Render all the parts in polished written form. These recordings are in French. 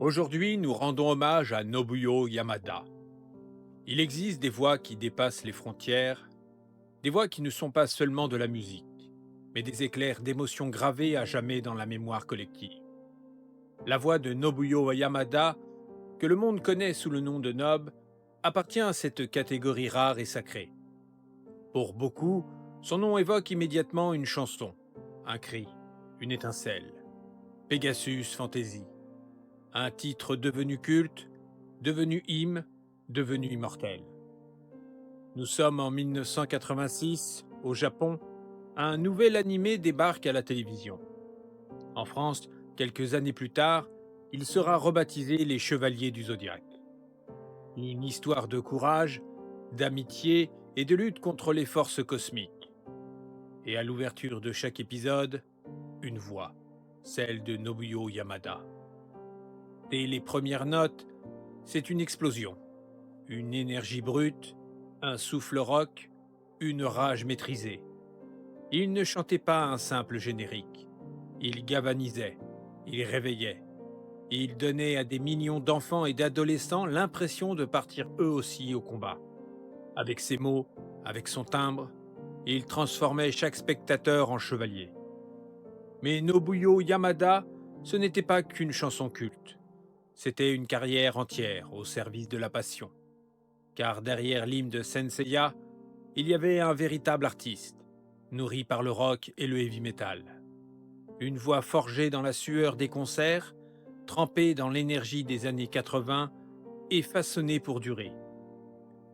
Aujourd'hui, nous rendons hommage à Nobuyo Yamada. Il existe des voix qui dépassent les frontières, des voix qui ne sont pas seulement de la musique, mais des éclairs d'émotions gravés à jamais dans la mémoire collective. La voix de Nobuyo Yamada, que le monde connaît sous le nom de Nob, appartient à cette catégorie rare et sacrée. Pour beaucoup, son nom évoque immédiatement une chanson, un cri, une étincelle. Pegasus Fantasy, un titre devenu culte, devenu hymne, devenu immortel. Nous sommes en 1986, au Japon, un nouvel animé débarque à la télévision. En France, quelques années plus tard, il sera rebaptisé Les Chevaliers du Zodiaque. Une histoire de courage, d'amitié et de lutte contre les forces cosmiques. Et à l'ouverture de chaque épisode, une voix, celle de Nobuyo Yamada. Dès les premières notes, c'est une explosion. Une énergie brute, un souffle rock, une rage maîtrisée. Il ne chantait pas un simple générique. Il galvanisait, il réveillait. Il donnait à des millions d'enfants et d'adolescents l'impression de partir eux aussi au combat. Avec ses mots, avec son timbre, il transformait chaque spectateur en chevalier. Mais Nobuyo Yamada, ce n'était pas qu'une chanson culte. C'était une carrière entière au service de la passion. Car derrière l'hymne de Senseiya, il y avait un véritable artiste, nourri par le rock et le heavy metal. Une voix forgée dans la sueur des concerts, trempée dans l'énergie des années 80 et façonnée pour durer.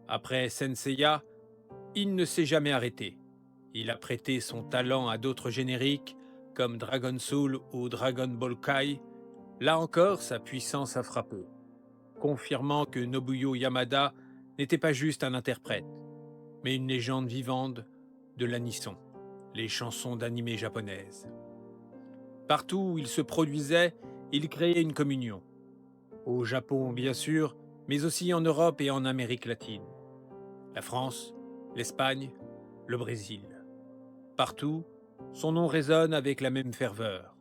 Après Senseiya, il ne s'est jamais arrêté. Il a prêté son talent à d'autres génériques, comme Dragon Soul ou Dragon Ball Kai. Là encore, sa puissance a frappé, confirmant que Nobuyo Yamada n'était pas juste un interprète, mais une légende vivante de l'anisson, les chansons d'animé japonaises. Partout où il se produisait, il créait une communion. Au Japon, bien sûr, mais aussi en Europe et en Amérique latine. La France, l'Espagne, le Brésil. Partout, son nom résonne avec la même ferveur,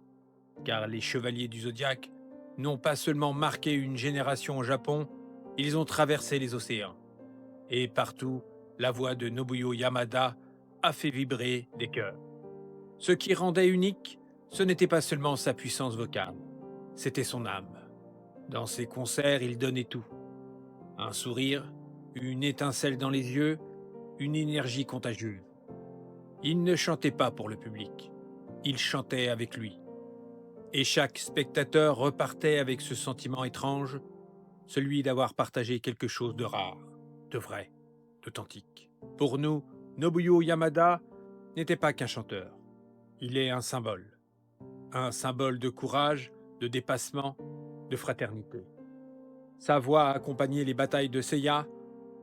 car les Chevaliers du Zodiaque n'ont pas seulement marqué une génération au Japon, ils ont traversé les océans. Et partout, la voix de Nobuyo Yamada a fait vibrer des cœurs. Ce qui rendait unique, ce n'était pas seulement sa puissance vocale, c'était son âme. Dans ses concerts, il donnait tout. Un sourire, une étincelle dans les yeux, une énergie contagieuse. Il ne chantait pas pour le public, il chantait avec lui. Et chaque spectateur repartait avec ce sentiment étrange, celui d'avoir partagé quelque chose de rare, de vrai, d'authentique. Pour nous, Nobuyo Yamada n'était pas qu'un chanteur. Il est un symbole de courage, de dépassement, de fraternité. Sa voix a accompagné les batailles de Seiya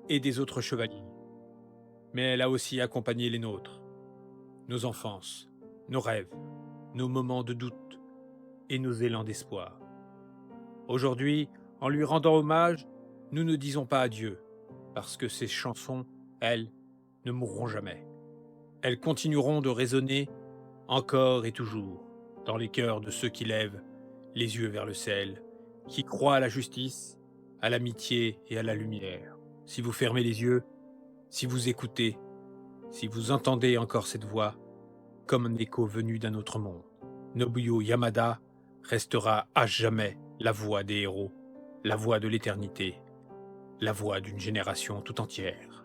et des autres chevaliers. Mais elle a aussi accompagné les nôtres, nos enfances, nos rêves, nos moments de doute et nos élans d'espoir. Aujourd'hui, en lui rendant hommage, nous ne disons pas adieu, parce que ces chansons, elles, ne mourront jamais. Elles continueront de résonner encore et toujours dans les cœurs de ceux qui lèvent les yeux vers le ciel, qui croient à la justice, à l'amitié et à la lumière. Si vous fermez les yeux, si vous écoutez, si vous entendez encore cette voix, comme un écho venu d'un autre monde, Nobuyo Yamada restera à jamais la voix des héros, la voix de l'éternité, la voix d'une génération tout entière.